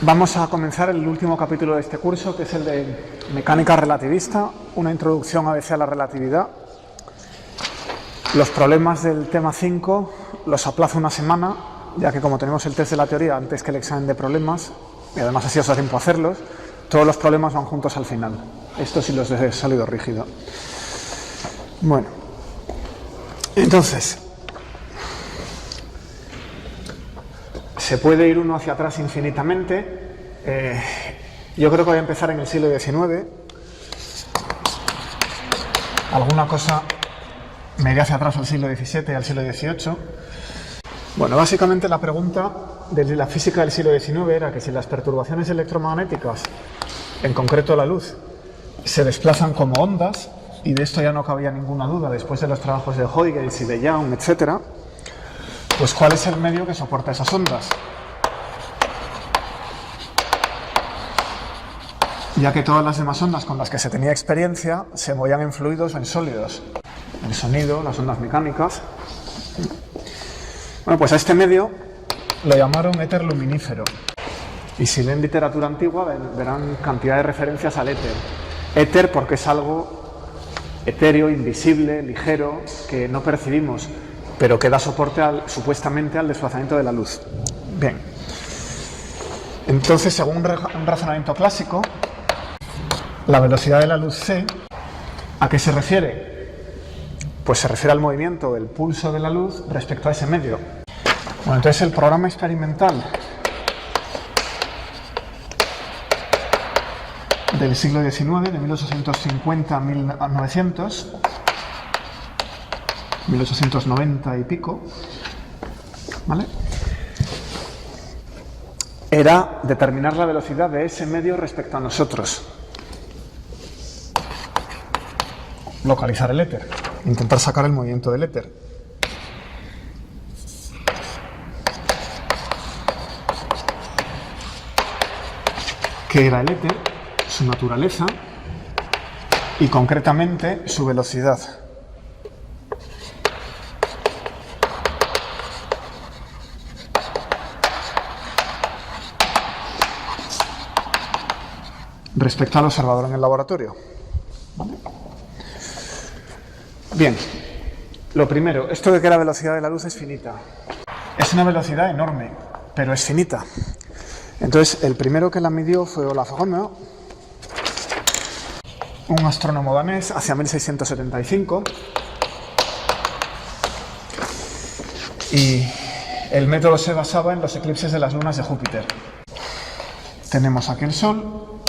Vamos a comenzar el último capítulo de este curso, que es el de mecánica relativista, una introducción ABC a la relatividad. Los problemas del tema 5 los aplazo una semana, ya que como tenemos el test de la teoría antes que el examen de problemas, y además así os da tiempo a hacerlos, todos los problemas van juntos al final. Esto sí los he salido rígido. Bueno, entonces, se puede ir uno hacia atrás infinitamente. Yo creo que voy a empezar en el siglo XIX. Alguna cosa me iré hacia atrás al siglo XVII y al siglo XVIII. Bueno, básicamente la pregunta de la física del siglo XIX era que si las perturbaciones electromagnéticas, en concreto la luz, se desplazan como ondas, y de esto ya no cabía ninguna duda después de los trabajos de Huygens y de Young, etc., pues ¿cuál es el medio que soporta esas ondas? Ya que todas las demás ondas con las que se tenía experiencia se movían en fluidos o en sólidos. El sonido, las ondas mecánicas. Bueno, pues a este medio lo llamaron éter luminífero. Y si leen literatura antigua verán cantidad de referencias al éter. Éter porque es algo etéreo, invisible, ligero, que no percibimos, pero que da soporte supuestamente al desplazamiento de la luz. Bien. Entonces, según un razonamiento clásico, la velocidad de la luz c, ¿a qué se refiere? Pues se refiere al movimiento del pulso de la luz respecto a ese medio. Bueno, entonces el programa experimental del siglo XIX, de 1850 a 1900, 1890 y pico, ¿vale?, era determinar la velocidad de ese medio respecto a nosotros. Localizar el éter, intentar sacar el movimiento del éter. ¿Qué era el éter? Su naturaleza y concretamente su velocidad. Respecto al observador en el laboratorio. Bien, lo primero, esto de que la velocidad de la luz es finita. Es una velocidad enorme, pero es finita. Entonces, el primero que la midió fue Olaf Rømer, un astrónomo danés, hacia 1675. Y el método se basaba en los eclipses de las lunas de Júpiter. Tenemos aquí el Sol,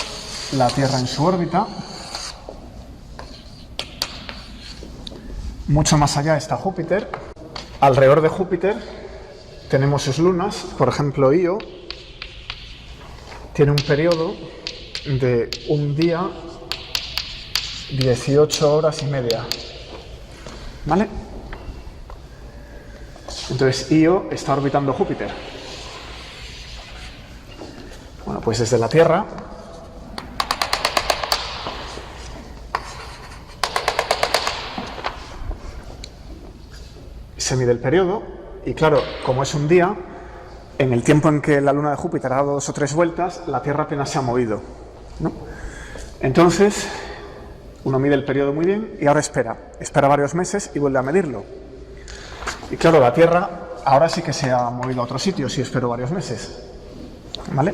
la Tierra en su órbita. Mucho más allá está Júpiter. Alrededor de Júpiter tenemos sus lunas, por ejemplo Io tiene un periodo de un día, 18 horas y media, ¿vale? Entonces Io está orbitando Júpiter. Bueno, pues desde la Tierra se mide el periodo y claro, como es un día, en el tiempo en que la luna de Júpiter ha dado 2 o 3 vueltas, la Tierra apenas se ha movido, ¿no? Entonces, uno mide el periodo muy bien y ahora espera varios meses y vuelve a medirlo. Y claro, la Tierra ahora sí que se ha movido a otro sitio si espero varios meses, ¿vale?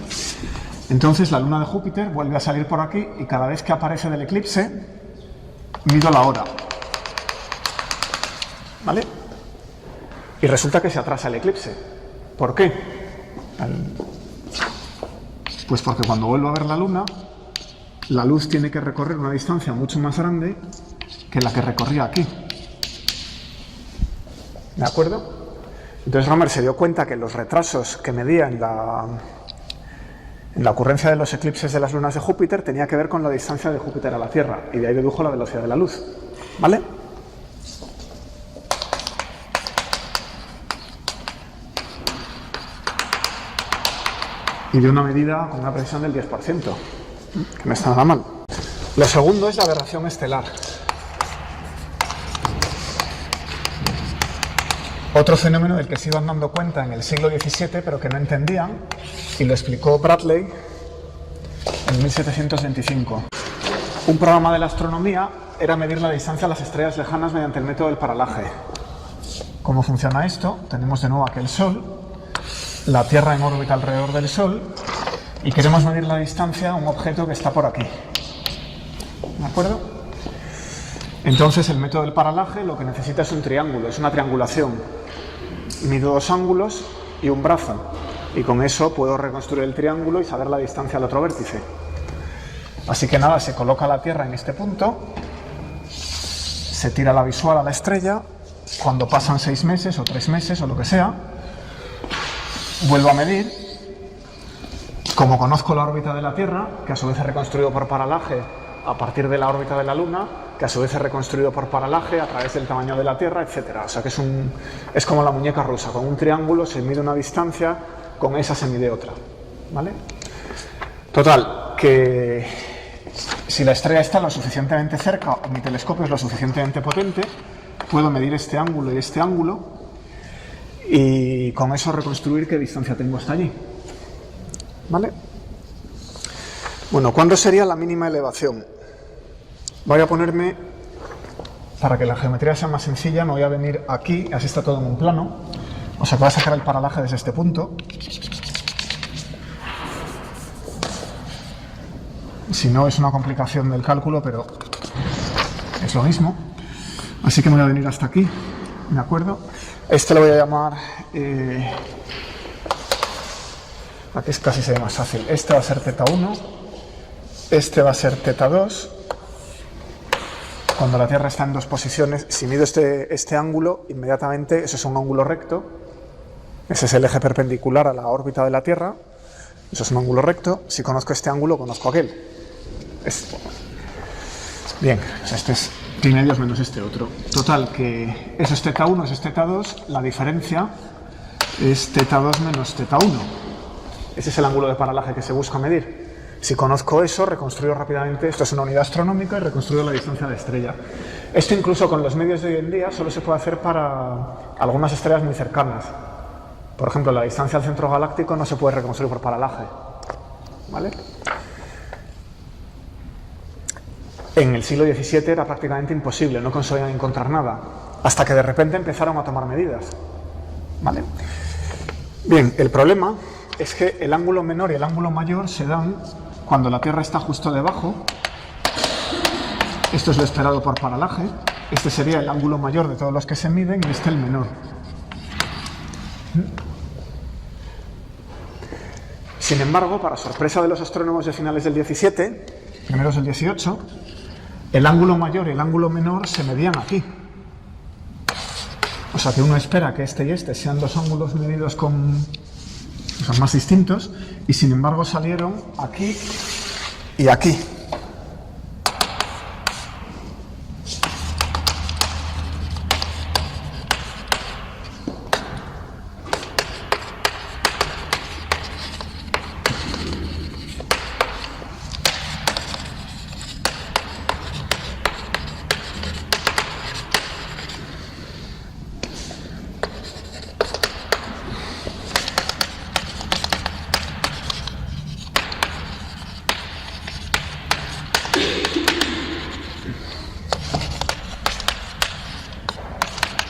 Entonces la luna de Júpiter vuelve a salir por aquí y cada vez que aparece del eclipse, mido la hora, ¿vale? Y resulta que se atrasa el eclipse. ¿Por qué? Pues porque cuando vuelvo a ver la luna, la luz tiene que recorrer una distancia mucho más grande que la que recorría aquí. ¿De acuerdo? Entonces Rømer se dio cuenta que los retrasos que medía en la ocurrencia de los eclipses de las lunas de Júpiter tenía que ver con la distancia de Júpiter a la Tierra, y de ahí dedujo la velocidad de la luz, ¿vale? Y de una medida con una precisión del 10%, que no está nada mal. Lo segundo es la aberración estelar. Otro fenómeno del que se iban dando cuenta en el siglo XVII, pero que no entendían, y lo explicó Bradley en 1725. Un programa de la astronomía era medir la distancia a las estrellas lejanas mediante el método del paralaje. ¿Cómo funciona esto? Tenemos de nuevo aquí el Sol, la Tierra en órbita alrededor del Sol, y queremos medir la distancia a un objeto que está por aquí. ¿De acuerdo? Entonces el método del paralaje lo que necesita es un triángulo, es una triangulación. Mido dos ángulos y un brazo, y con eso puedo reconstruir el triángulo y saber la distancia al otro vértice. Así que nada, se coloca la Tierra en este punto, se tira la visual a la estrella, cuando pasan 6 meses o 3 meses o lo que sea, vuelvo a medir. Como conozco la órbita de la Tierra, que a su vez he reconstruido por paralaje a partir de la órbita de la Luna, que a su vez he reconstruido por paralaje a través del tamaño de la Tierra, etc. O sea que es como la muñeca rusa, con un triángulo se mide una distancia, con esa se mide otra, ¿vale? Total, que si la estrella está lo suficientemente cerca o mi telescopio es lo suficientemente potente, puedo medir este ángulo y este ángulo y con eso reconstruir qué distancia tengo hasta allí, ¿vale? Bueno, ¿cuándo sería la mínima elevación? Voy a ponerme, para que la geometría sea más sencilla, me voy a venir aquí, así está todo en un plano. O sea, voy a sacar el paralaje desde este punto. Si no, es una complicación del cálculo, pero es lo mismo. Así que me voy a venir hasta aquí, ¿de acuerdo? Este lo voy a llamar... aquí casi se ve más fácil. Este va a ser θ1, este va a ser θ2. Cuando la Tierra está en dos posiciones, si mido este ángulo, inmediatamente eso es un ángulo recto. Ese es el eje perpendicular a la órbita de la Tierra. Eso es un ángulo recto. Si conozco este ángulo, conozco aquel. Bien, este es pi medios menos este otro. Total, que eso es θ1, eso es θ2. La diferencia es θ2 menos θ1. Ese es el ángulo de paralaje que se busca medir. Si conozco eso, reconstruyo rápidamente, esto es una unidad astronómica, y reconstruyo la distancia de estrella. Esto incluso con los medios de hoy en día solo se puede hacer para algunas estrellas muy cercanas. Por ejemplo, la distancia al centro galáctico no se puede reconstruir por paralaje, ¿vale? En el siglo XVII era prácticamente imposible, no conseguían encontrar nada, hasta que de repente empezaron a tomar medidas, ¿vale? Bien, el problema es que el ángulo menor y el ángulo mayor se dan cuando la Tierra está justo debajo. Esto es lo esperado por paralaje. Este sería el ángulo mayor de todos los que se miden y este el menor. Sin embargo, para sorpresa de los astrónomos de finales del XVII, primeros del XVIII, el ángulo mayor y el ángulo menor se medían aquí. O sea que uno espera que este y este sean dos ángulos medidos con... son más distintos, y sin embargo salieron aquí y aquí.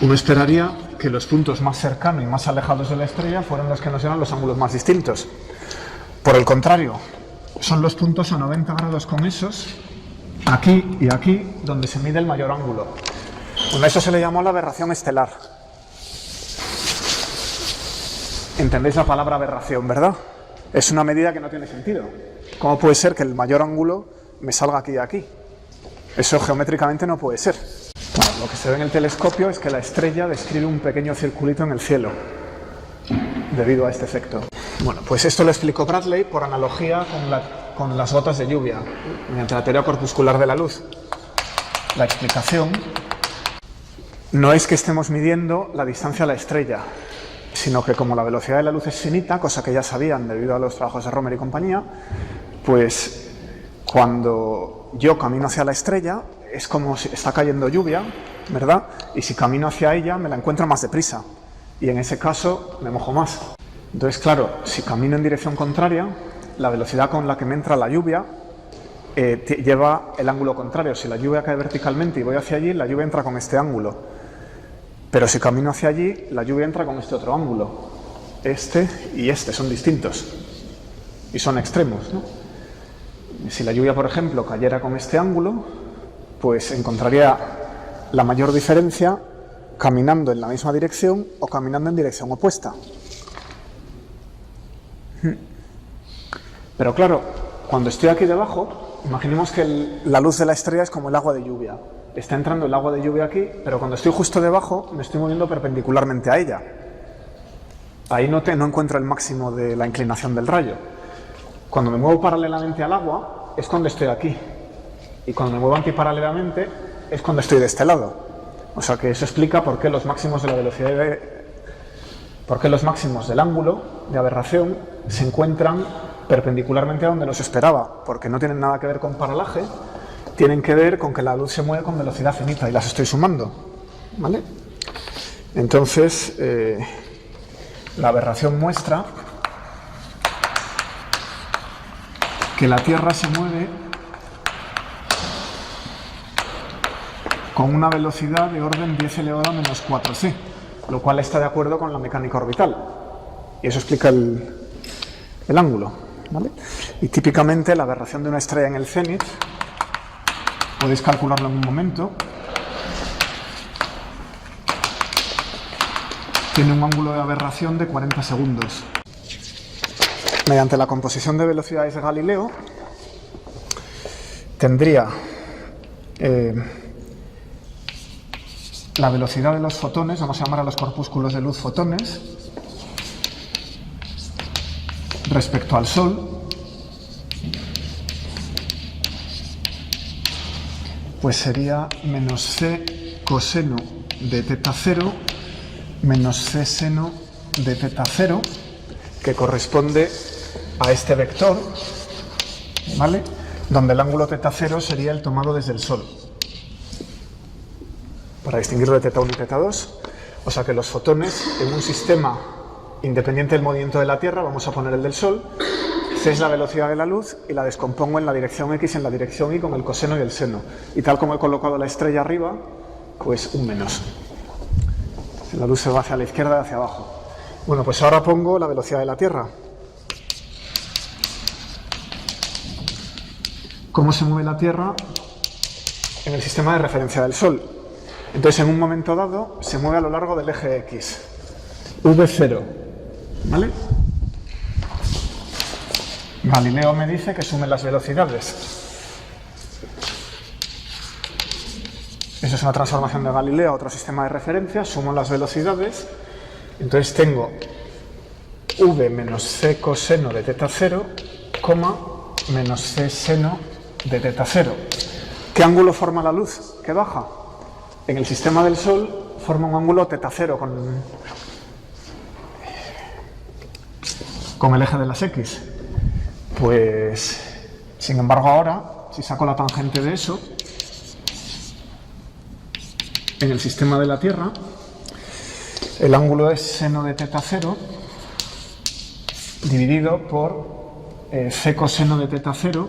Uno esperaría que los puntos más cercanos y más alejados de la estrella fueran los que nos dieran los ángulos más distintos. Por el contrario, son los puntos a 90 grados con esos, aquí y aquí, donde se mide el mayor ángulo. Bueno, eso se le llamó la aberración estelar. ¿Entendéis la palabra aberración, verdad? Es una medida que no tiene sentido. ¿Cómo puede ser que el mayor ángulo me salga aquí y aquí? Eso geométricamente no puede ser. Bueno, lo que se ve en el telescopio es que la estrella describe un pequeño circulito en el cielo, debido a este efecto. Bueno, pues esto lo explicó Bradley por analogía con las gotas de lluvia, mediante la teoría corpuscular de la luz. La explicación no es que estemos midiendo la distancia a la estrella, sino que como la velocidad de la luz es finita, cosa que ya sabían debido a los trabajos de Romer y compañía, pues cuando yo camino hacia la estrella, es como si está cayendo lluvia, ¿verdad? Y si camino hacia ella, me la encuentro más deprisa. y en ese caso me mojo más. Entonces, claro, si camino en dirección contraria, la velocidad con la que me entra la lluvia lleva el ángulo contrario. Si la lluvia cae verticalmente y voy hacia allí, la lluvia entra con este ángulo. Pero si camino hacia allí, la lluvia entra con este otro ángulo. Este y este son distintos y son extremos, ¿no? Si la lluvia, por ejemplo, cayera con este ángulo, pues encontraría la mayor diferencia caminando en la misma dirección o caminando en dirección opuesta. Pero claro, cuando estoy aquí debajo, imaginemos que la luz de la estrella es como el agua de lluvia. Está entrando el agua de lluvia aquí, pero cuando estoy justo debajo me estoy moviendo perpendicularmente a ella. Ahí no encuentro el máximo de la inclinación del rayo. Cuando me muevo paralelamente al agua es cuando estoy aquí. Y cuando me muevo antiparalelamente es cuando estoy de este lado. O sea que eso explica por qué los máximos de la velocidad por qué los máximos del ángulo de aberración se encuentran perpendicularmente a donde los esperaba, porque no tienen nada que ver con paralaje, tienen que ver con que la luz se mueve con velocidad finita y las estoy sumando, ¿vale? Entonces, la aberración muestra que la Tierra se mueve con una velocidad de orden 10 elevado a menos 4c, lo cual está de acuerdo con la mecánica orbital. Y eso explica el ángulo, ¿vale? Y típicamente la aberración de una estrella en el cenit, podéis calcularlo en un momento, tiene un ángulo de aberración de 40 segundos. Mediante la composición de velocidades de Galileo, tendría la velocidad de los fotones, vamos a llamar a los corpúsculos de luz fotones, respecto al Sol, pues sería menos c coseno de teta 0 menos c seno de teta 0, que corresponde a este vector, ¿vale? Donde el ángulo teta 0 sería el tomado desde el Sol, para distinguirlo de teta 1 y teta 2. O sea que los fotones en un sistema independiente del movimiento de la Tierra, vamos a poner el del Sol, c es la velocidad de la luz y la descompongo en la dirección x y en la dirección y con el coseno y el seno. Y tal como he colocado la estrella arriba, pues un menos. La luz se va hacia la izquierda y hacia abajo. Bueno, pues ahora pongo la velocidad de la Tierra. ¿Cómo se mueve la Tierra en el sistema de referencia del Sol? Entonces, en un momento dado, se mueve a lo largo del eje X. V0, ¿vale? Galileo me dice que sume las velocidades. Eso es una transformación de Galileo a otro sistema de referencia, sumo las velocidades, entonces tengo V menos C coseno de teta 0, menos C seno de teta 0. ¿Qué ángulo forma la luz que baja? En el sistema del Sol forma un ángulo teta 0 con el eje de las X. Pues, sin embargo, ahora, si saco la tangente de eso, en el sistema de la Tierra, el ángulo es seno de teta 0 dividido por c coseno de teta 0,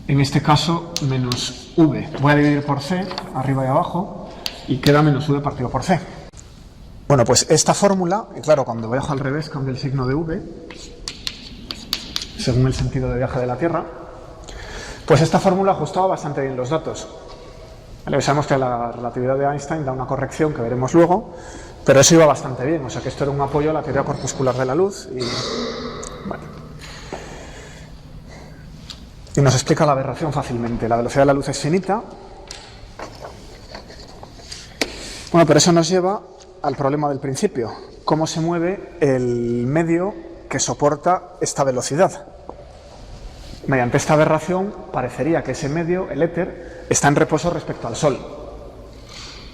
en este caso menos v. Voy a dividir por c, arriba y abajo, y queda menos v partido por c. Bueno, pues esta fórmula, y claro, cuando viajo al revés cambia el signo de v, según el sentido de viaje de la Tierra, pues esta fórmula ajustaba bastante bien los datos. Vale, sabemos que la relatividad de Einstein da una corrección que veremos luego, pero eso iba bastante bien, o sea que esto era un apoyo a la teoría corpuscular de la luz y, bueno, y nos explica la aberración fácilmente. La velocidad de la luz es finita. Bueno, pero eso nos lleva al problema del principio. ¿Cómo se mueve el medio que soporta esta velocidad? Mediante esta aberración parecería que ese medio, el éter, está en reposo respecto al Sol.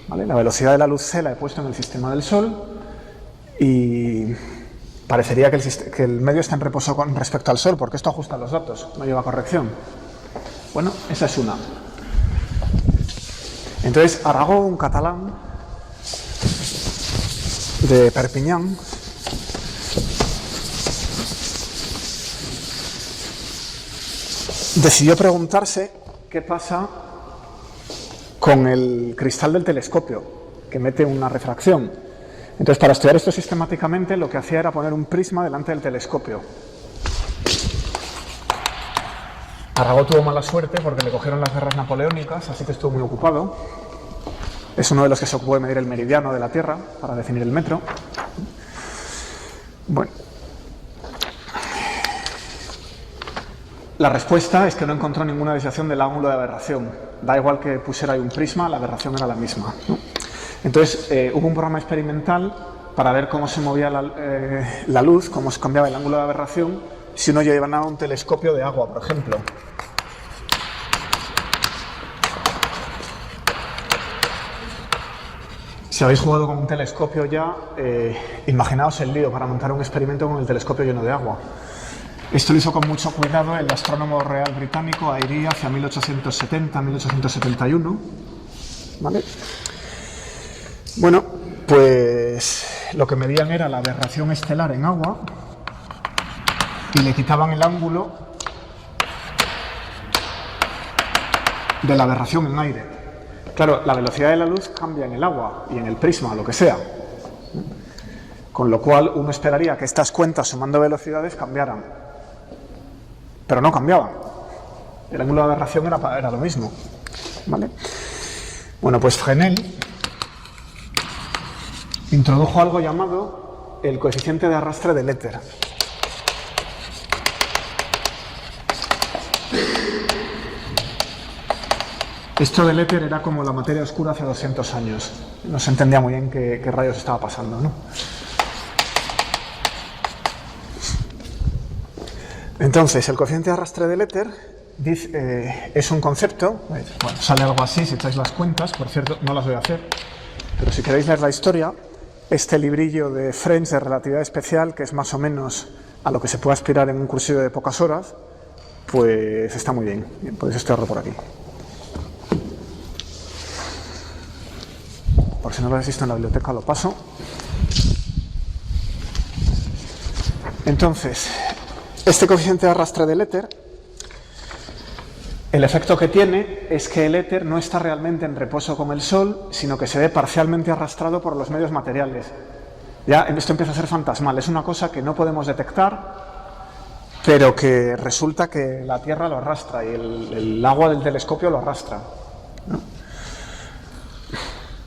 ¿Vale? La velocidad de la luz c la he puesto en el sistema del Sol y parecería que el medio está en reposo con respecto al Sol, porque esto ajusta los datos, no lleva corrección. Bueno, esa es una. Entonces, Aragó, un catalán, de Perpiñán, decidió preguntarse qué pasa con el cristal del telescopio, que mete una refracción. Entonces, para estudiar esto sistemáticamente, lo que hacía era poner un prisma delante del telescopio. Arago tuvo mala suerte porque le cogieron las guerras napoleónicas, así que estuvo muy ocupado. Es uno de los que se ocupó de medir el meridiano de la Tierra para definir el metro. Bueno. La respuesta es que no encontró ninguna desviación del ángulo de aberración. Da igual que pusiera ahí un prisma, la aberración era la misma, ¿no? Entonces, hubo un programa experimental para ver cómo se movía la luz, cómo se cambiaba el ángulo de aberración, si uno llevaba un telescopio de agua, por ejemplo. Si habéis jugado con un telescopio ya, imaginaos el lío para montar un experimento con el telescopio lleno de agua. Esto lo hizo con mucho cuidado el astrónomo real británico Airy hacia 1870-1871. ¿Vale? Bueno, pues lo que medían era la aberración estelar en agua y le quitaban el ángulo de la aberración en aire. Claro, la velocidad de la luz cambia en el agua y en el prisma, lo que sea. Con lo cual uno esperaría que estas cuentas sumando velocidades cambiaran. Pero no cambiaban. El ángulo de aberración era lo mismo. ¿Vale? Bueno, pues Fresnel introdujo algo llamado el coeficiente de arrastre del éter. Esto del éter era como la materia oscura hace 200 años. No se entendía muy bien qué rayos estaba pasando, ¿no? Entonces, el coeficiente de arrastre del éter es un concepto, bueno, sale algo así si echáis las cuentas, por cierto, no las voy a hacer, pero si queréis leer la historia, este librillo de French de relatividad especial, que es más o menos a lo que se puede aspirar en un cursillo de pocas horas, pues está muy bien. Bien, podéis estudiarlo por aquí. Por si no lo habéis visto en la biblioteca, lo paso. Entonces, este coeficiente de arrastre del éter, el efecto que tiene es que el éter no está realmente en reposo con el Sol, sino que se ve parcialmente arrastrado por los medios materiales. Ya esto empieza a ser fantasmal, es una cosa que no podemos detectar, pero que resulta que la Tierra lo arrastra y el agua del telescopio lo arrastra, ¿no?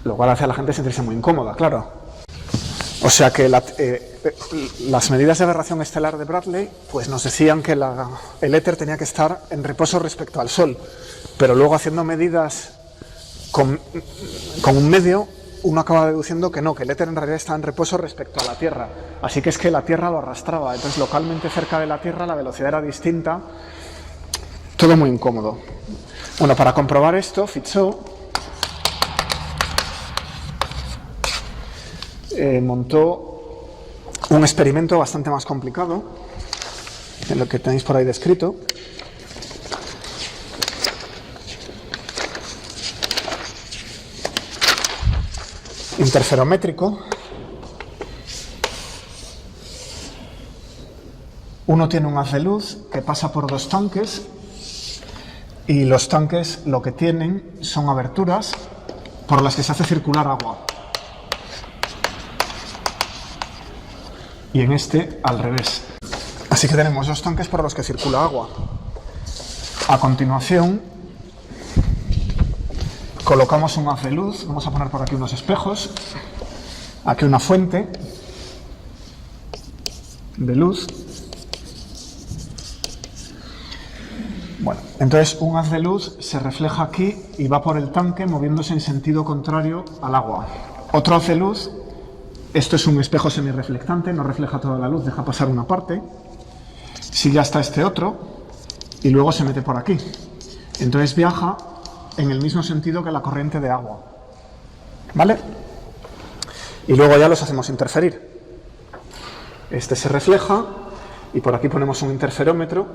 Lo cual hace a la gente sentirse muy incómoda, claro. O sea que las medidas de aberración estelar de Bradley pues nos decían que el éter tenía que estar en reposo respecto al Sol, pero luego haciendo medidas con un medio, uno acaba deduciendo que no, que el éter en realidad está en reposo respecto a la Tierra. Así que es que la Tierra lo arrastraba, entonces localmente cerca de la Tierra la velocidad era distinta, todo muy incómodo. Bueno, para comprobar esto, Fizeau montó un experimento bastante más complicado, en lo que tenéis por ahí descrito. Interferométrico. Uno tiene un haz de luz que pasa por dos tanques y los tanques lo que tienen son aberturas por las que se hace circular agua. Y en este al revés. Así que tenemos dos tanques por los que circula agua. A continuación colocamos un haz de luz, vamos a poner por aquí unos espejos, aquí una fuente de luz. Bueno, entonces un haz de luz se refleja aquí y va por el tanque moviéndose en sentido contrario al agua. Otro haz de luz, esto es un espejo semirreflectante, no refleja toda la luz, deja pasar una parte. Sigue hasta este otro y luego se mete por aquí. Entonces viaja en el mismo sentido que la corriente de agua. ¿Vale? Y luego ya los hacemos interferir. Este se refleja y por aquí ponemos un interferómetro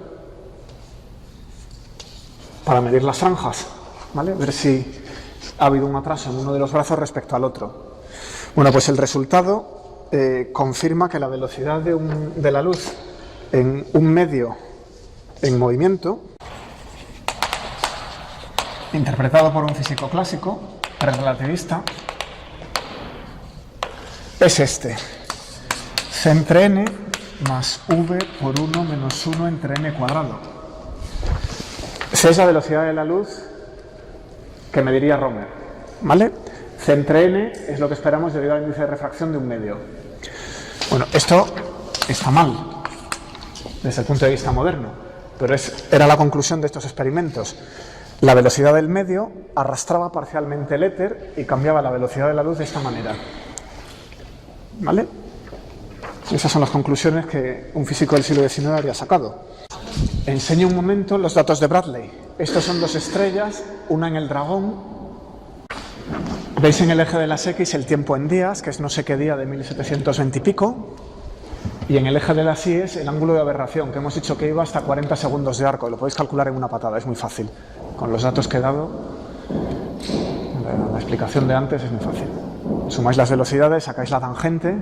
para medir las franjas, ¿vale? Ver si ha habido un atraso en uno de los brazos respecto al otro. Bueno, pues el resultado confirma que la velocidad de la luz en un medio en movimiento, interpretado por un físico clásico, prerelativista, es este. C entre n más v por 1 menos 1 entre n cuadrado. C es la velocidad de la luz que mediría Romer, ¿vale? C entre n es lo que esperamos debido al índice de refracción de un medio. Bueno, esto está mal desde el punto de vista moderno, pero era la conclusión de estos experimentos. La velocidad del medio arrastraba parcialmente el éter y cambiaba la velocidad de la luz de esta manera, ¿vale? Esas son las conclusiones que un físico del siglo XIX había sacado. Enseño un momento los datos de Bradley. Estos son dos estrellas, una en el dragón. Veis en el eje de las X el tiempo en días, que es no sé qué día de 1720 y pico. Y en el eje de las Y es el ángulo de aberración, que hemos dicho que iba hasta 40 segundos de arco. Lo podéis calcular en una patada, es muy fácil. Con los datos que he dado, la explicación de antes es muy fácil. Sumáis las velocidades, sacáis la tangente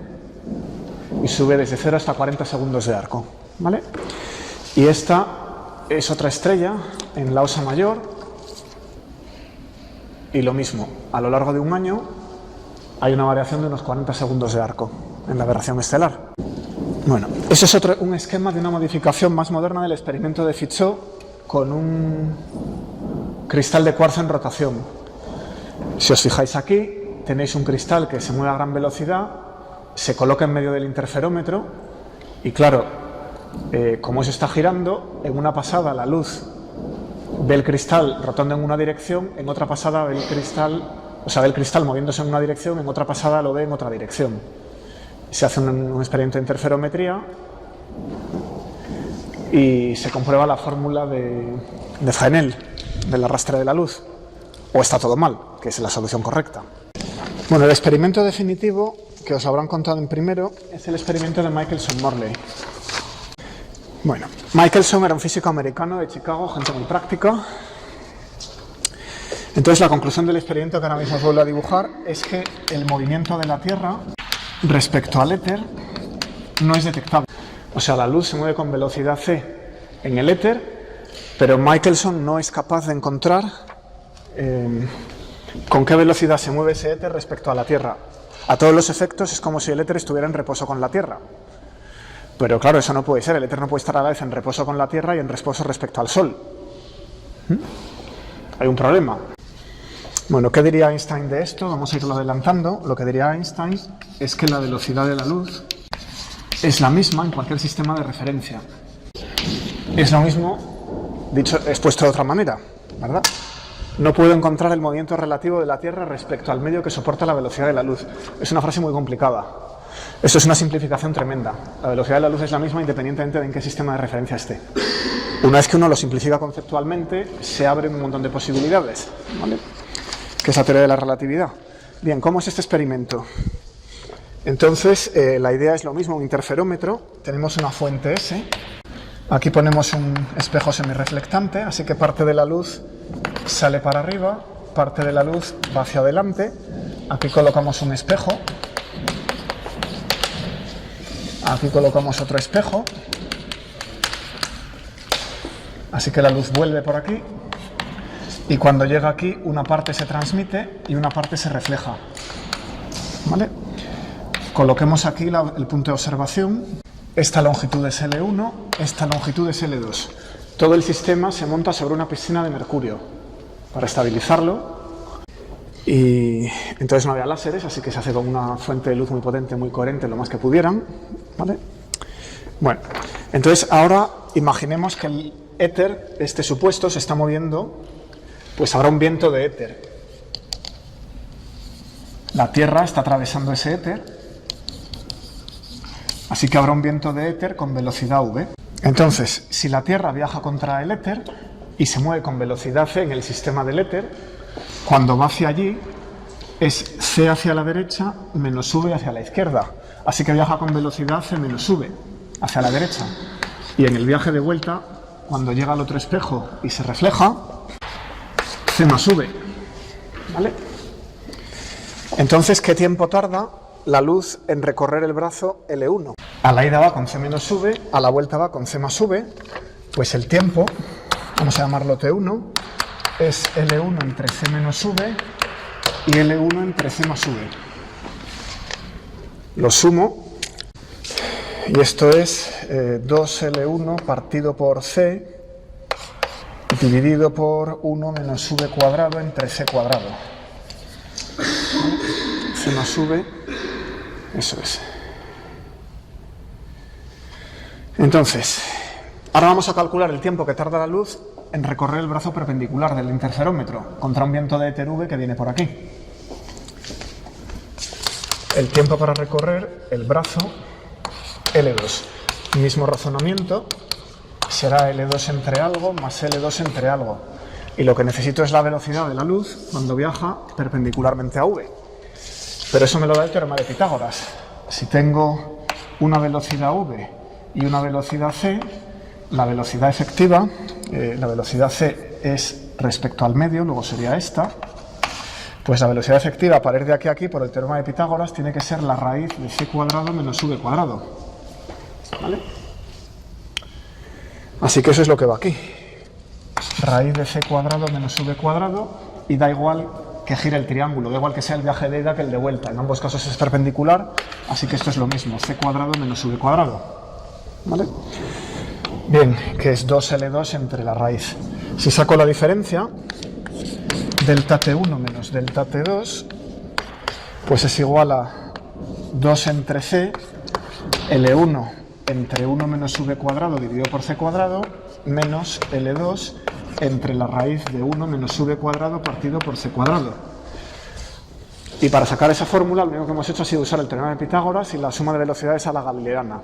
y sube desde 0 hasta 40 segundos de arco, ¿vale? Y esta es otra estrella en la Osa Mayor y lo mismo, a lo largo de un año hay una variación de unos 40 segundos de arco en la aberración estelar. Bueno, ese es un esquema de una modificación más moderna del experimento de Fizeau con un cristal de cuarzo en rotación. Si os fijáis aquí, tenéis un cristal que se mueve a gran velocidad, se coloca en medio del interferómetro y claro, como eso está girando, en una pasada la luz ve el cristal rotando en una dirección, en otra pasada ve el cristal moviéndose en una dirección, en otra pasada lo ve en otra dirección. Se hace un experimento de interferometría y se comprueba la fórmula de Fresnel, del arrastre de la luz, o está todo mal, que es la solución correcta. Bueno, el experimento definitivo, que os habrán contado en primero, es el experimento de Michelson-Morley. Bueno, Michelson era un físico americano de Chicago, gente muy práctica. Entonces la conclusión del experimento, que ahora mismo os vuelvo a dibujar, es que el movimiento de la Tierra respecto al éter no es detectable. O sea, la luz se mueve con velocidad c en el éter, pero Michelson no es capaz de encontrar con qué velocidad se mueve ese éter respecto a la Tierra. A todos los efectos es como si el éter estuviera en reposo con la Tierra. Pero claro, eso no puede ser. El éter no puede estar a la vez en reposo con la Tierra y en reposo respecto al Sol. Hay un problema. Bueno, ¿qué diría Einstein de esto? Vamos a irlo adelantando. Lo que diría Einstein es que la velocidad de la luz es la misma en cualquier sistema de referencia. Es lo mismo, dicho, expuesto de otra manera, ¿verdad? No puedo encontrar el movimiento relativo de la Tierra respecto al medio que soporta la velocidad de la luz. Es una frase muy complicada. Eso es una simplificación tremenda. La velocidad de la luz es la misma independientemente de en qué sistema de referencia esté. Una vez que uno lo simplifica conceptualmente, se abren un montón de posibilidades, ¿vale? Que es la teoría de la relatividad. Bien, ¿cómo es este experimento? Entonces, la idea es lo mismo, un interferómetro. Tenemos una fuente S. Aquí ponemos un espejo semirreflectante, así que parte de la luz sale para arriba, parte de la luz va hacia adelante. Aquí colocamos un espejo. Aquí colocamos otro espejo. Así que la luz vuelve por aquí. Y cuando llega aquí, una parte se transmite y una parte se refleja. ¿Vale? Coloquemos aquí el punto de observación. Esta longitud es L1, esta longitud es L2. Todo el sistema se monta sobre una piscina de mercurio para estabilizarlo. Y entonces no había láseres, así que se hace con una fuente de luz muy potente, muy coherente, lo más que pudieran. ¿Vale? Bueno, entonces ahora imaginemos que el éter, este supuesto, se está moviendo, pues habrá un viento de éter. La Tierra está atravesando ese éter, así que habrá un viento de éter con velocidad v. Entonces, si la Tierra viaja contra el éter y se mueve con velocidad c en el sistema del éter, cuando va hacia allí es c hacia la derecha menos v hacia la izquierda. Así que viaja con velocidad c menos v hacia la derecha. Y en el viaje de vuelta, cuando llega al otro espejo y se refleja, c más v. ¿Vale? Entonces, ¿qué tiempo tarda la luz en recorrer el brazo L1. A la ida va con C menos V, a la vuelta va con C más V, pues el tiempo, vamos a llamarlo T1, es L1 entre C menos V y L1 entre C más V. Lo sumo y esto es 2L1 partido por C dividido por 1 menos V cuadrado entre C cuadrado. C más V, eso es. Entonces, ahora vamos a calcular el tiempo que tarda la luz en recorrer el brazo perpendicular del interferómetro contra un viento de éter V que viene por aquí. El tiempo para recorrer el brazo L2. Mismo razonamiento, será L2 entre algo más L2 entre algo. Y lo que necesito es la velocidad de la luz cuando viaja perpendicularmente a V. Pero eso me lo da el teorema de Pitágoras. Si tengo una velocidad V y una velocidad C, la velocidad efectiva, la velocidad C es respecto al medio, luego sería esta, pues la velocidad efectiva para ir de aquí a aquí por el teorema de Pitágoras tiene que ser la raíz de C cuadrado menos V cuadrado. ¿Vale? Así que eso es lo que va aquí. Raíz de C cuadrado menos V cuadrado, y da igual que gire el triángulo, da igual que sea el viaje de ida que el de vuelta. En ambos casos es perpendicular, así que esto es lo mismo, C cuadrado menos V cuadrado. ¿Vale? Bien, que es 2L2 entre la raíz. Si saco la diferencia, delta T1 menos delta T2, pues es igual a 2 entre C, L1 entre 1 menos V cuadrado dividido por C cuadrado, menos L2 entre la raíz de 1 menos V cuadrado partido por C cuadrado. Y para sacar esa fórmula, lo único que hemos hecho ha sido usar el teorema de Pitágoras y la suma de velocidades a la galileana.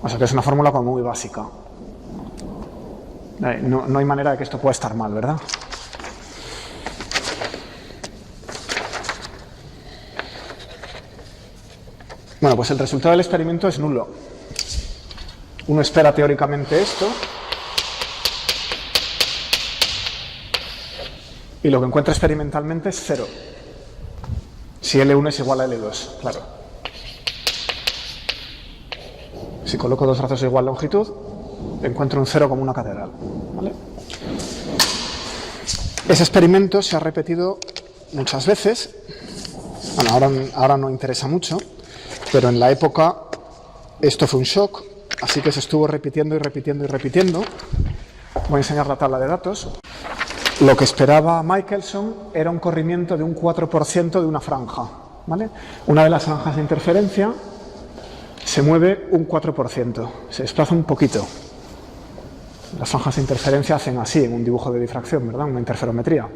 O sea que es una fórmula como muy básica. No hay manera de que esto pueda estar mal, ¿verdad? Bueno, pues el resultado del experimento es nulo. Uno espera teóricamente esto y lo que encuentra experimentalmente es 0. Si L1 es igual a L2, claro. Si coloco dos brazos de igual longitud, encuentro un 0 como una catedral. ¿Vale? Ese experimento se ha repetido muchas veces. Bueno, ahora no interesa mucho, pero en la época esto fue un shock, así que se estuvo repitiendo y repitiendo y repitiendo. Voy a enseñar la tabla de datos. Lo que esperaba Michelson era un corrimiento de un 4% de una franja. ¿Vale? Una de las franjas de interferencia se mueve un 4%, se desplaza un poquito. Las franjas de interferencia hacen así en un dibujo de difracción, ¿verdad? Una interferometría.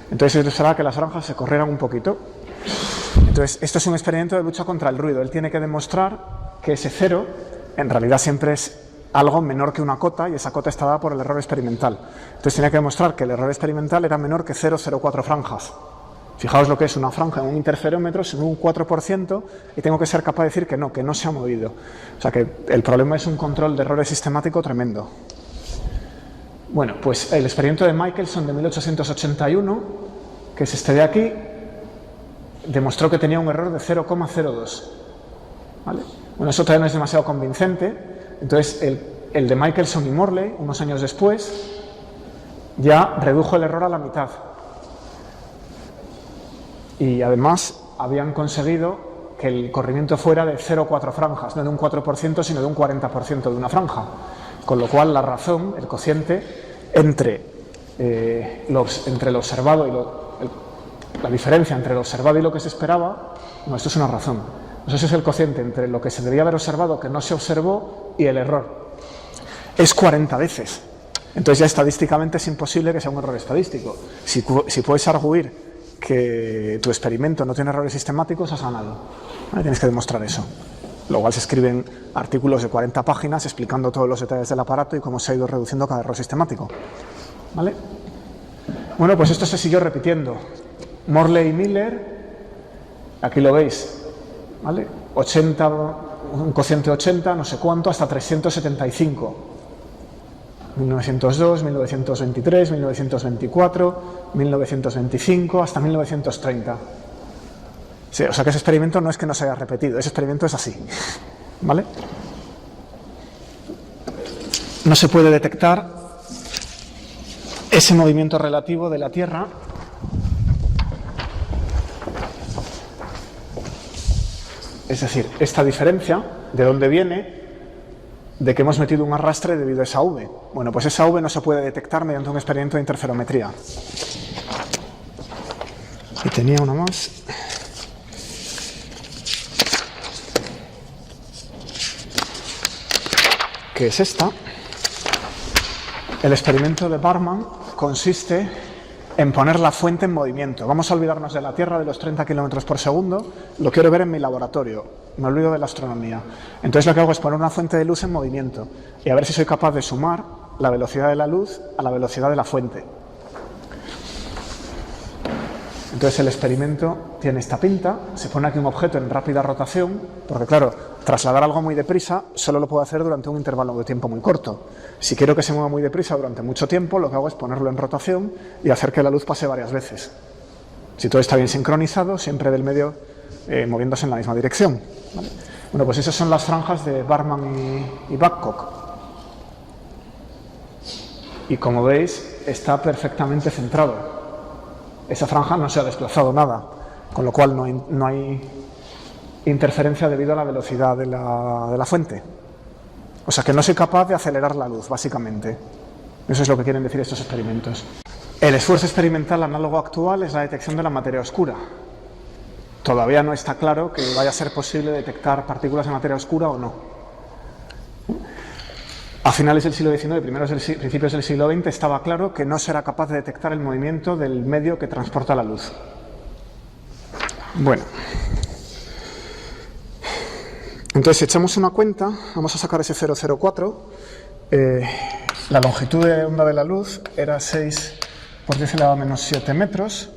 Entonces se esperaba que las franjas se corrieran un poquito. Entonces, esto es un experimento de lucha contra el ruido. Él tiene que demostrar que ese 0 en realidad siempre es algo menor que una cota, y esa cota está dada por el error experimental. Entonces tiene que demostrar que el error experimental era menor que 0,04 franjas. Fijaos lo que es una franja en un interferómetro, es un 4%, y tengo que ser capaz de decir que no se ha movido. O sea que el problema es un control de errores sistemático tremendo. Bueno, pues el experimento de Michelson de 1881, que es este de aquí, demostró que tenía un error de 0,02. ¿Vale? Bueno, eso todavía no es demasiado convincente. Entonces, el de Michelson y Morley, unos años después, ya redujo el error a la mitad. Y además habían conseguido que el corrimiento fuera de 0,4 franjas, no de un 4%, sino de un 40% de una franja. Con lo cual, la razón, el cociente, entre el observado y la diferencia entre lo observado y lo que se esperaba, no, esto es una razón. Entonces es el cociente entre lo que se debía haber observado que no se observó y el error. Es 40 veces. Entonces ya estadísticamente es imposible que sea un error estadístico. Si puedes arguir que tu experimento no tiene errores sistemáticos, has ganado. ¿Vale? Tienes que demostrar eso. Luego se escriben artículos de 40 páginas explicando todos los detalles del aparato y cómo se ha ido reduciendo cada error sistemático. ¿Vale? Bueno, pues esto se siguió repitiendo. Morley y Miller, aquí lo veis, ¿vale? 80, un cociente 80, no sé cuánto, hasta 375. 1902, 1923, 1924, 1925, hasta 1930. Sí, o sea que ese experimento no es que no se haya repetido, ese experimento es así, ¿vale? No se puede detectar ese movimiento relativo de la Tierra es decir, esta diferencia, ¿de dónde viene? De que hemos metido un arrastre debido a esa V. Bueno, pues esa V no se puede detectar mediante un experimento de interferometría. Y tenía una más. Que es esta. El experimento de Barman consiste en poner la fuente en movimiento. Vamos a olvidarnos de la Tierra, de los 30 km por segundo. Lo quiero ver en mi laboratorio. Me olvido de la astronomía. Entonces lo que hago es poner una fuente de luz en movimiento y a ver si soy capaz de sumar la velocidad de la luz a la velocidad de la fuente. Entonces el experimento tiene esta pinta, se pone aquí un objeto en rápida rotación, porque claro, trasladar algo muy deprisa solo lo puedo hacer durante un intervalo de tiempo muy corto. Si quiero que se mueva muy deprisa durante mucho tiempo, lo que hago es ponerlo en rotación y hacer que la luz pase varias veces. Si todo está bien sincronizado, siempre del medio moviéndose en la misma dirección, ¿vale? Bueno, pues esas son las franjas de Barman y Babcock. Y como veis, está perfectamente centrado. Esa franja no se ha desplazado nada, con lo cual no hay interferencia debido a la velocidad de la fuente. O sea que no soy capaz de acelerar la luz, básicamente. Eso es lo que quieren decir estos experimentos. El esfuerzo experimental análogo actual es la detección de la materia oscura. Todavía no está claro que vaya a ser posible detectar partículas de materia oscura o no. A finales del siglo XIX, principios del siglo XX, estaba claro que no será capaz de detectar el movimiento del medio que transporta la luz. Bueno. Entonces, si echamos una cuenta, vamos a sacar ese 004. La longitud de onda de la luz era 6 por 10 elevado a menos 7 metros.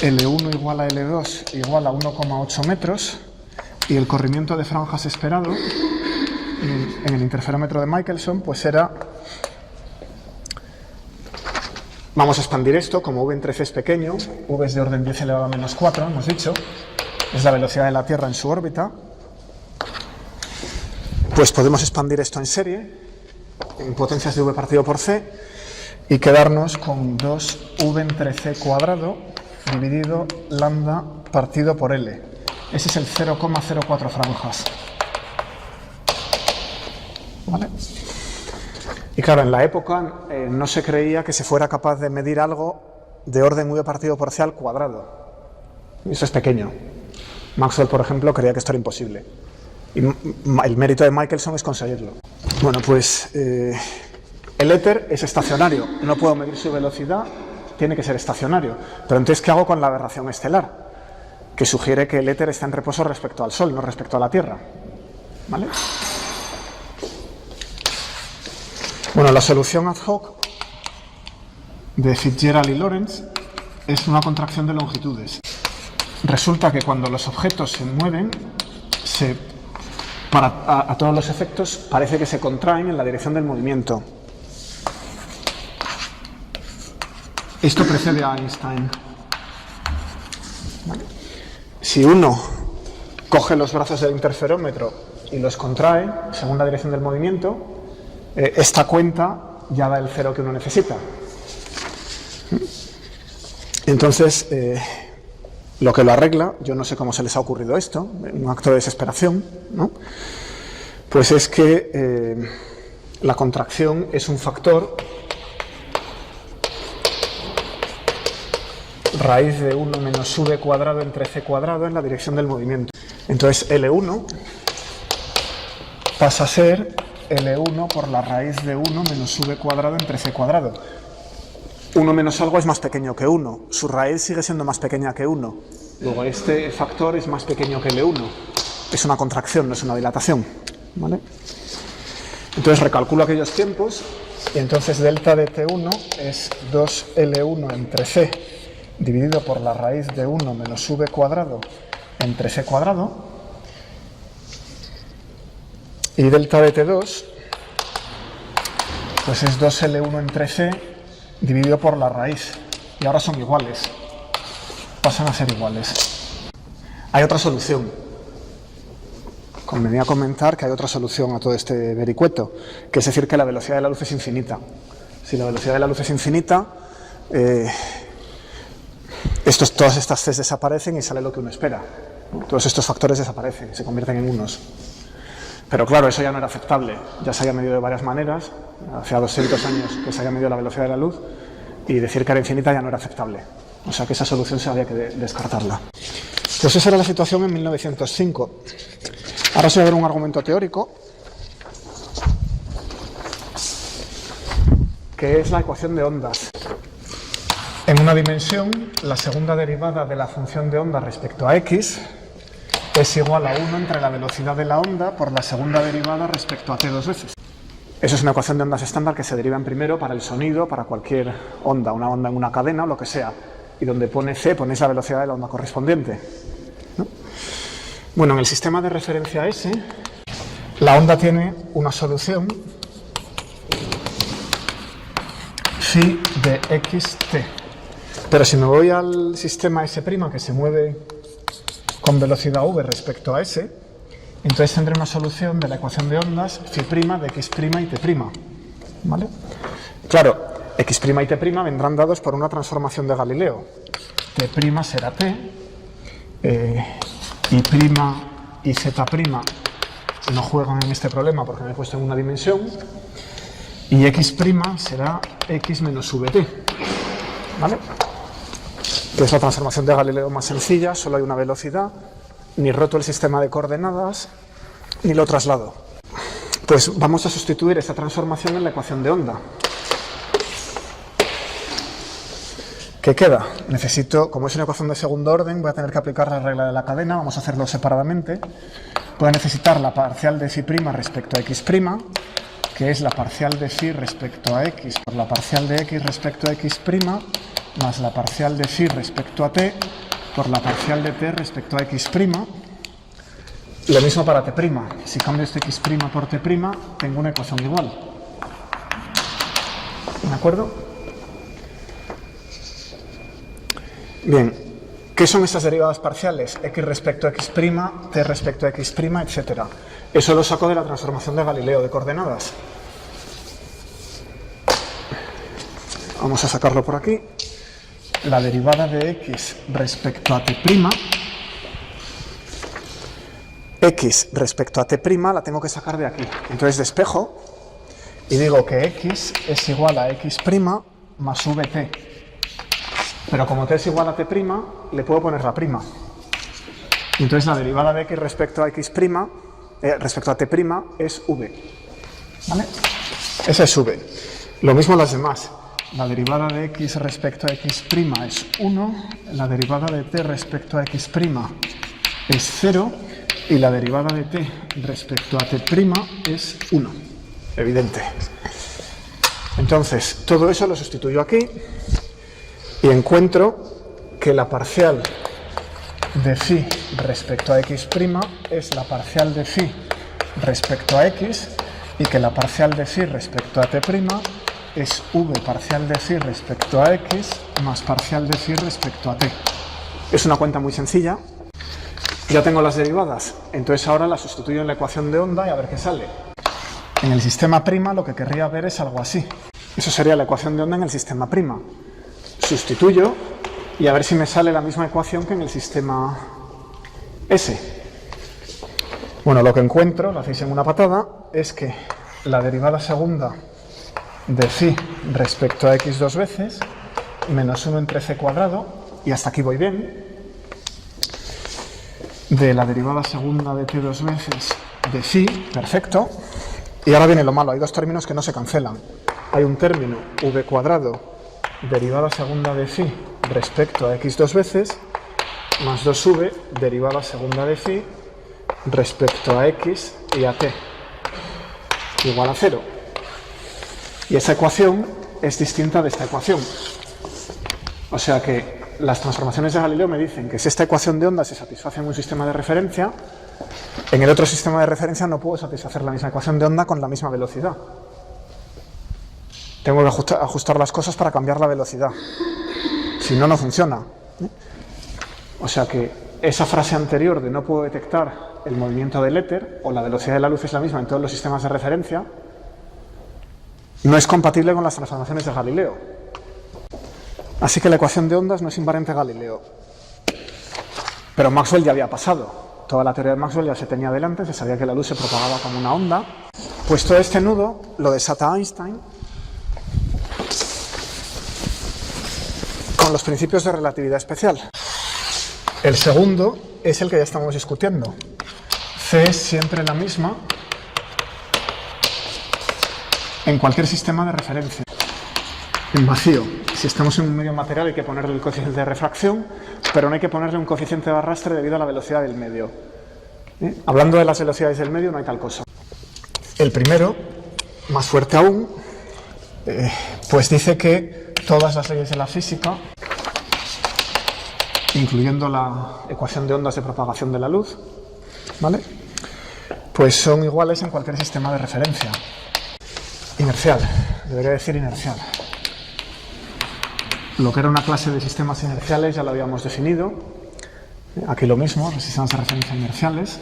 L1 igual a L2 igual a 1,8 metros. Y el corrimiento de franjas esperado en el interferómetro de Michelson, pues era, vamos a expandir esto, como V entre C es pequeño, V es de orden 10 elevado a menos 4, hemos dicho, es la velocidad de la Tierra en su órbita, pues podemos expandir esto en serie, en potencias de V partido por C, y quedarnos con 2V entre C cuadrado dividido lambda partido por L. Ese es el 0,04 franjas. ¿Vale? Y claro, en la época no se creía que se fuera capaz de medir algo de orden V partido por C al cuadrado. Eso es pequeño. Maxwell, por ejemplo, creía que esto era imposible. Y el mérito de Michelson es conseguirlo. Bueno, pues el éter es estacionario. No puedo medir su velocidad, tiene que ser estacionario. Pero entonces, ¿qué hago con la aberración estelar? Que sugiere que el éter está en reposo respecto al Sol, no respecto a la Tierra. ¿Vale? Bueno, la solución ad hoc de Fitzgerald y Lorentz es una contracción de longitudes. Resulta que cuando los objetos se mueven, a todos los efectos parece que se contraen en la dirección del movimiento. Esto precede a Einstein. ¿Vale? Si uno coge los brazos del interferómetro y los contrae según la dirección del movimiento, esta cuenta ya da el cero que uno necesita. Entonces, lo que lo arregla, yo no sé cómo se les ha ocurrido esto, un acto de desesperación, ¿no? Pues es que la contracción es un factor raíz de 1 menos V cuadrado entre C cuadrado en la dirección del movimiento. Entonces L1 pasa a ser L1 por la raíz de 1 menos V cuadrado entre C cuadrado. 1 menos algo es más pequeño que 1, su raíz sigue siendo más pequeña que 1. Luego este factor es más pequeño que L1. Es una contracción, no es una dilatación. ¿Vale? Entonces recalculo aquellos tiempos y entonces delta de T1 es 2L1 entre C dividido por la raíz de 1 menos V cuadrado entre C cuadrado. Y delta de T2 pues es 2L1 entre C dividido por la raíz. Y ahora son iguales. Pasan a ser iguales. Hay otra solución. Convenía comentar que hay otra solución a todo este vericueto, que es decir que la velocidad de la luz es infinita. Si la velocidad de la luz es infinita, todas estas Cs desaparecen y sale lo que uno espera. Todos estos factores desaparecen, se convierten en unos. Pero claro, eso ya no era aceptable. Ya se había medido de varias maneras, hace 200 años que se había medido la velocidad de la luz, y decir que era infinita ya no era aceptable. O sea que esa solución se había que descartarla. Pues esa era la situación en 1905. Ahora os voy a dar un argumento teórico, que es la ecuación de ondas. En una dimensión, la segunda derivada de la función de onda respecto a x es igual a 1 entre la velocidad de la onda por la segunda derivada respecto a t dos veces. Eso es una ecuación de ondas estándar que se deriva en primero para el sonido, para cualquier onda, una onda en una cadena o lo que sea. Y donde pone c, ponéis la velocidad de la onda correspondiente, ¿no? Bueno, en el sistema de referencia S, la onda tiene una solución phi de xt. Pero si me voy al sistema S' que se mueve con velocidad v respecto a S, entonces tendré una solución de la ecuación de ondas phi' de x' y t'. ¿Vale? Claro, x' y t' vendrán dados por una transformación de Galileo. T' será t, y z' no juegan en este problema porque me he puesto en una dimensión, y x' será x menos vt. ¿Vale? Que es la transformación de Galileo más sencilla, solo hay una velocidad, ni roto el sistema de coordenadas, ni lo traslado. Pues vamos a sustituir esa transformación en la ecuación de onda. ¿Qué queda? Necesito, como es una ecuación de segundo orden, voy a tener que aplicar la regla de la cadena, vamos a hacerlo separadamente. Voy a necesitar la parcial de phi' respecto a x', que es la parcial de phi respecto a x por la parcial de x respecto a x', más la parcial de phi respecto a t por la parcial de t respecto a x'. Lo mismo para t'. Si cambio este x' por t', tengo una ecuación igual. ¿De acuerdo? Bien, ¿qué son estas derivadas parciales? X respecto a x', t respecto a x', etc. Eso lo saco de la transformación de Galileo de coordenadas. Vamos a sacarlo por aquí. La derivada de x respecto a t', x respecto a t' la tengo que sacar de aquí. Entonces despejo y digo que x es igual a x' más vt. Pero como t es igual a t', le puedo poner la prima. Entonces la derivada de x respecto a x', respecto a t' es v. ¿Vale? Esa es v. Lo mismo las demás. La derivada de x respecto a x' es 1, la derivada de t respecto a x' es 0 y la derivada de t respecto a t' es 1. Evidente. Entonces, todo eso lo sustituyo aquí y encuentro que la parcial de phi respecto a x' es la parcial de phi respecto a x y que la parcial de phi respecto a t' es v parcial de phi respecto a x más parcial de phi respecto a t. Es una cuenta muy sencilla. Ya tengo las derivadas, entonces ahora las sustituyo en la ecuación de onda y a ver qué sale. En el sistema prima lo que querría ver es algo así. Eso sería la ecuación de onda en el sistema prima. Sustituyo y a ver si me sale la misma ecuación que en el sistema S. Bueno, lo que encuentro, lo hacéis en una patada, es que la derivada segunda de phi respecto a x dos veces, menos 1 entre c cuadrado, y hasta aquí voy bien, de la derivada segunda de t dos veces de phi, perfecto, y ahora viene lo malo, hay dos términos que no se cancelan. Hay un término v cuadrado, derivada segunda de phi respecto a x dos veces, más 2v, derivada segunda de phi respecto a x y a t, igual a 0. Y esa ecuación es distinta de esta ecuación. O sea que las transformaciones de Galileo me dicen que si esta ecuación de onda se satisface en un sistema de referencia, en el otro sistema de referencia no puedo satisfacer la misma ecuación de onda con la misma velocidad. Tengo que ajustar las cosas para cambiar la velocidad. Si no, no funciona. O sea que esa frase anterior de no puedo detectar el movimiento del éter, o la velocidad de la luz es la misma en todos los sistemas de referencia, no es compatible con las transformaciones de Galileo. Así que la ecuación de ondas no es invariante Galileo. Pero Maxwell ya había pasado. Toda la teoría de Maxwell ya se tenía delante, se sabía que la luz se propagaba como una onda. Pues todo este nudo lo desata Einstein con los principios de relatividad especial. El segundo es el que ya estamos discutiendo. C es siempre la misma en cualquier sistema de referencia. En vacío, si estamos en un medio material hay que ponerle el coeficiente de refracción, pero no hay que ponerle un coeficiente de arrastre debido a la velocidad del medio. Hablando de las velocidades del medio no hay tal cosa. El primero, más fuerte aún, pues dice que todas las leyes de la física, incluyendo la ecuación de ondas de propagación de la luz, ¿vale?, pues son iguales en cualquier sistema de referencia. Inercial, debería decir inercial. Lo que era una clase de sistemas inerciales ya lo habíamos definido. Aquí lo mismo, los sistemas de referencia inerciales.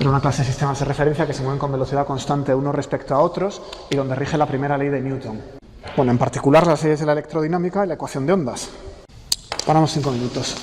Era una clase de sistemas de referencia que se mueven con velocidad constante unos respecto a otros y donde rige la primera ley de Newton. Bueno, en particular las leyes de la electrodinámica y la ecuación de ondas. Paramos 5 minutos.